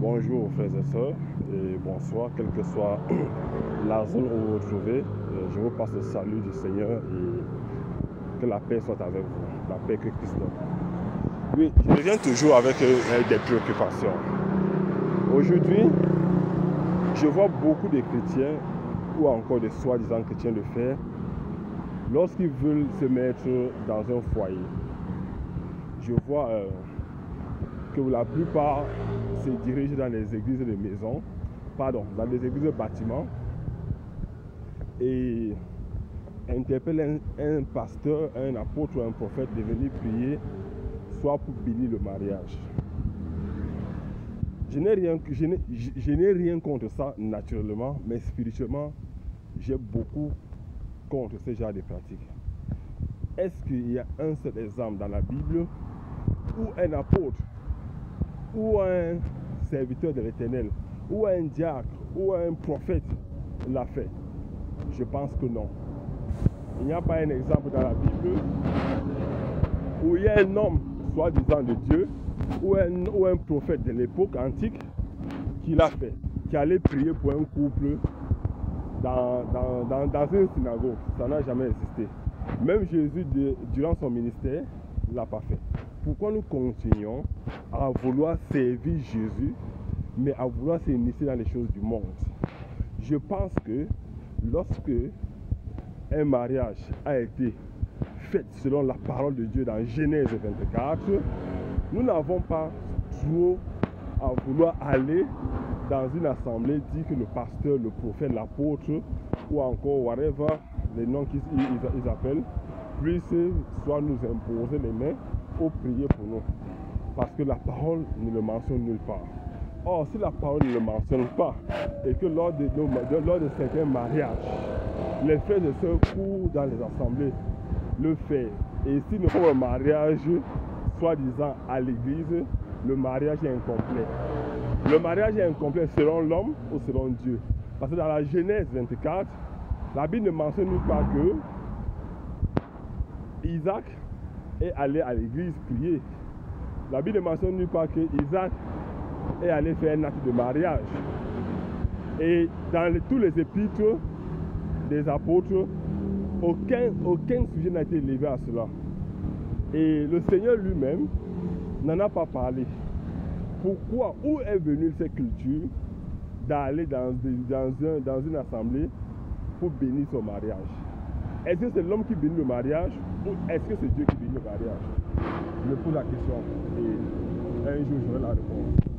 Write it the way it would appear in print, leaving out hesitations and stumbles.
Bonjour frères et sœurs et bonsoir, quelle que soit la zone où vous vous trouvez. Je vous passe le salut du Seigneur et que la paix soit avec vous, la paix que Christ donne. Oui, je reviens toujours avec des préoccupations. Aujourd'hui, je vois beaucoup de chrétiens ou encore de soi-disant chrétiens le faire lorsqu'ils veulent se mettre dans un foyer. Je vois que la plupart se dirigent dans les églises de maison, dans les églises de bâtiments et interpellent un pasteur, un apôtre ou un prophète de venir prier, soit pour bénir le mariage. Je n'ai rien contre ça naturellement, mais spirituellement, j'ai beaucoup contre ce genre de pratiques. Est-ce qu'il y a un seul exemple dans la Bible où un apôtre ou un serviteur de l'Éternel, ou un diacre, ou un prophète l'a fait? Je pense que non. Il n'y a pas un exemple dans la Bible où il y a un homme, soi-disant de Dieu, ou un prophète de l'époque antique qui l'a fait, qui allait prier pour un couple dans une synagogue. Ça n'a jamais existé. Même Jésus, durant son ministère, ne l'a pas fait. Pourquoi nous continuons à vouloir servir Jésus, mais à vouloir s'initier dans les choses du monde? Je pense que lorsque un mariage a été fait selon la parole de Dieu dans Genèse 24, nous n'avons pas trop à vouloir aller dans une assemblée, dire que le pasteur, le prophète, l'apôtre, ou encore whatever, les noms qu'ils appellent, puissent soit nous imposer les mains ou prier pour nous. Parce que la parole ne le mentionne nulle part. Or, si la parole ne le mentionne pas, et que lors de certains mariages, les frères et sœurs courent dans les assemblées, le fait, et s'ils ne font un mariage, soi-disant à l'église, le mariage est incomplet. Le mariage est incomplet selon l'homme ou selon Dieu. Parce que dans la Genèse 24, la Bible ne mentionne nulle part que Isaac est allé à l'église prier. La Bible ne mentionne nulle part que Isaac est allé faire un acte de mariage. Et dans tous les épîtres des apôtres, aucun sujet n'a été élevé à cela. Et le Seigneur lui-même n'en a pas parlé. Pourquoi? Où est venue cette culture d'aller dans une assemblée pour bénir son mariage? Est-ce que c'est l'homme qui bénit le mariage ou est-ce que c'est Dieu qui bénit le mariage? Je me pose la question et un jour j'aurai la réponse.